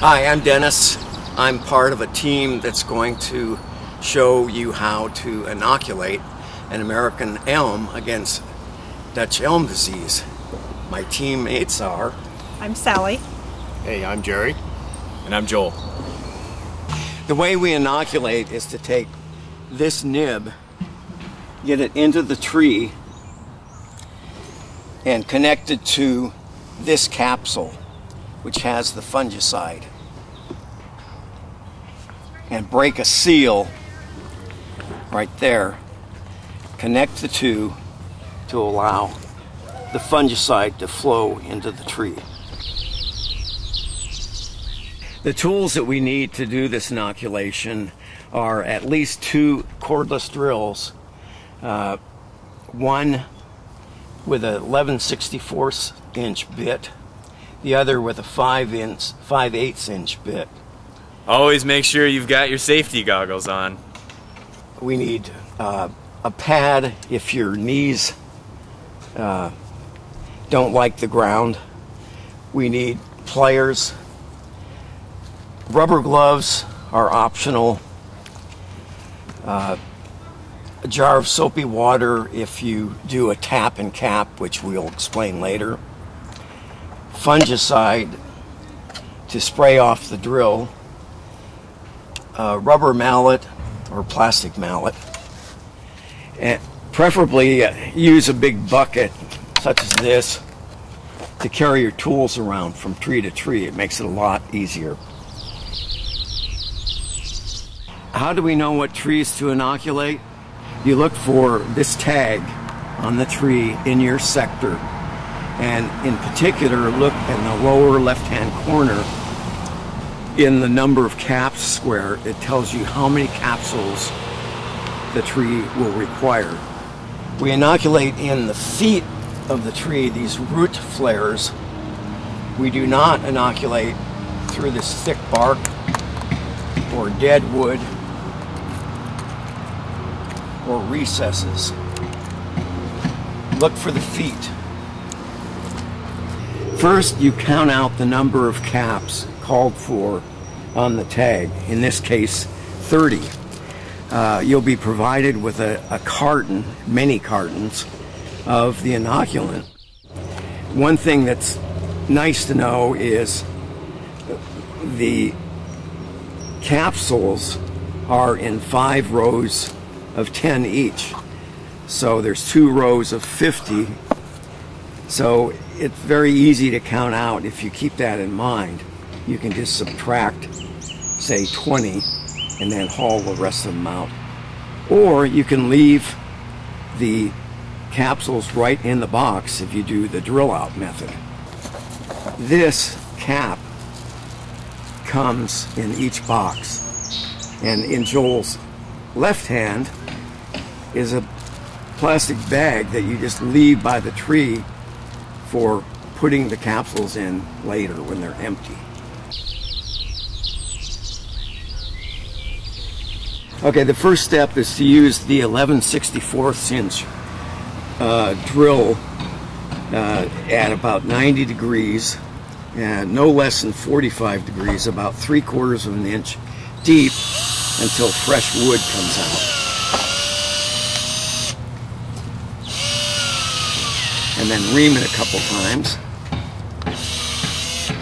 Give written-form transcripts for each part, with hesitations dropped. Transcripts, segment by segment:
Hi, I'm Dennis. I'm part of a team that's going to show you how to inoculate an American elm against Dutch elm disease. My teammates are... I'm Sally. Hey, I'm Jerry. And I'm Joel. The way we inoculate is to take this nib, get it into the tree, and connect it to this capsule, which has the fungicide, and break a seal right there. Connect the two to allow the fungicide to flow into the tree. The tools that we need to do this inoculation are at least 2 cordless drills, one with a 11/64 inch bit, the other with a 5/8 inch bit. Always make sure you've got your safety goggles on. We need a pad if your knees don't like the ground. We need pliers. Rubber gloves are optional. A jar of soapy water if you do a tap and cap, which we'll explain later. Fungicide to spray off the drill. A rubber mallet or plastic mallet. And preferably use a big bucket such as this to carry your tools around from tree to tree. It makes it a lot easier. How do we know what trees to inoculate? You look for this tag on the tree in your sector, and in particular look in the lower left-hand corner in the number of caps square. It tells you how many capsules the tree will require. We inoculate in the feet of the tree, these root flares. We do not inoculate through this thick bark or dead wood or recesses. Look for the feet. First, you count out the number of caps called for on the tag, in this case 30. You'll be provided with a carton, many cartons, of the inoculant. One thing that's nice to know is the capsules are in 5 rows of 10 each. So there's 2 rows of 50. So it's very easy to count out. If you keep that in mind, you can just subtract, say, 20 and then haul the rest of them out. Or you can leave the capsules right in the box if you do the drill out method. This cap comes in each box, and in Joel's left hand is a plastic bag that you just leave by the tree for putting the capsules in later when they're empty. Okay, the first step is to use the 11/64 inch drill at about 90 degrees and no less than 45 degrees, about 3/4 of an inch deep, until fresh wood comes out. And then ream it a couple times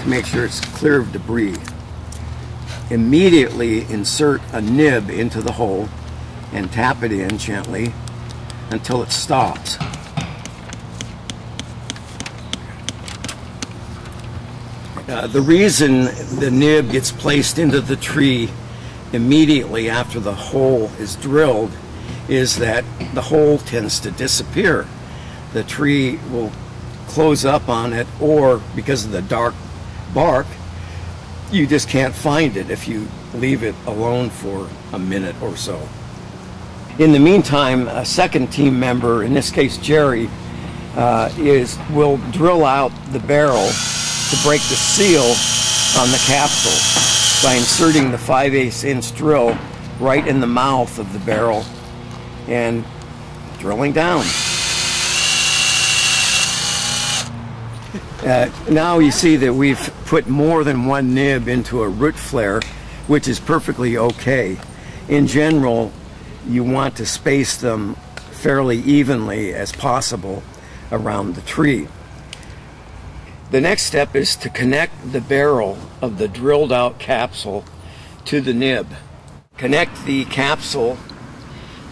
to make sure it's clear of debris. Immediately insert a nib into the hole and tap it in gently until it stops. The reason the nib gets placed into the tree immediately after the hole is drilled is that the hole tends to disappear. The tree will close up on it, or because of the dark bark, you just can't find it if you leave it alone for a minute or so. In the meantime, a second team member, in this case Jerry, will drill out the barrel to break the seal on the capsule by inserting the 5/8 inch drill right in the mouth of the barrel and drilling down. Now you see that we've put more than one nib into a root flare, which is perfectly okay. In general, you want to space them fairly evenly as possible around the tree. The next step is to connect the barrel of the drilled out capsule to the nib. Connect the capsule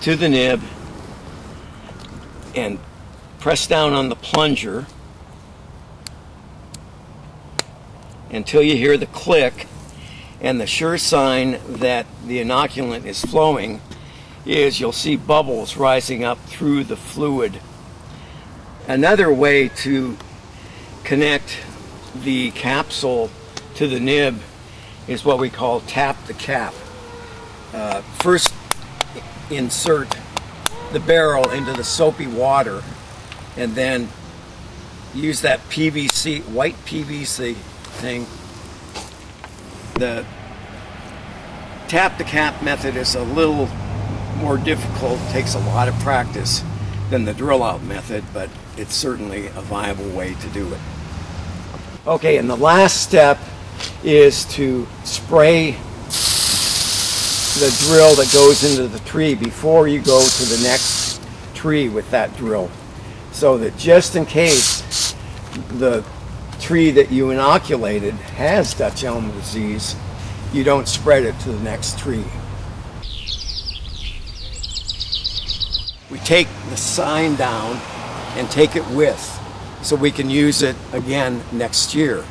to the nib and press down on the plunger until you hear the click, and the sure sign that the inoculant is flowing is you'll see bubbles rising up through the fluid. Another way to connect the capsule to the nib is what we call tap the cap. First insert the barrel into the soapy water and then use that PVC, white PVC thing. The tap the cap method is a little more difficult, takes a lot of practice than the drill out method, but it's certainly a viable way to do it. Okay, and the last step is to spray the drill that goes into the tree before you go to the next tree with that drill, so that just in case the tree that you inoculated has Dutch elm disease, you don't spread it to the next tree. We take the sign down and take it with, so we can use it again next year.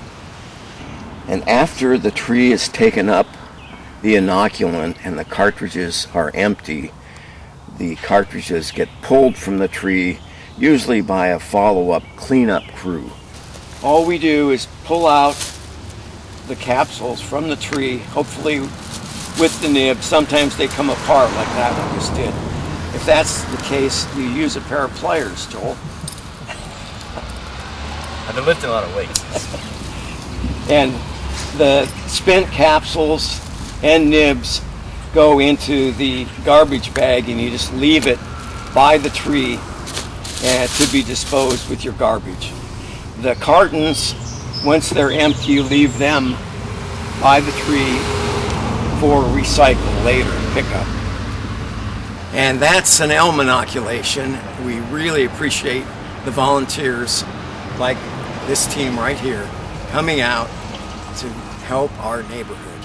And after the tree is taken up the inoculant and the cartridges are empty, the cartridges get pulled from the tree, usually by a follow-up cleanup crew. All we do is pull out the capsules from the tree, hopefully with the nib. Sometimes they come apart like that one just did. If that's the case, you use a pair of pliers, Joel. I've been lifting a lot of weights. And the spent capsules and nibs go into the garbage bag, and you just leave it by the tree to be disposed with your garbage. The cartons, once they're empty, you leave them by the tree for recycle later, pickup. And that's an elm inoculation. We really appreciate the volunteers like this team right here coming out to help our neighborhood.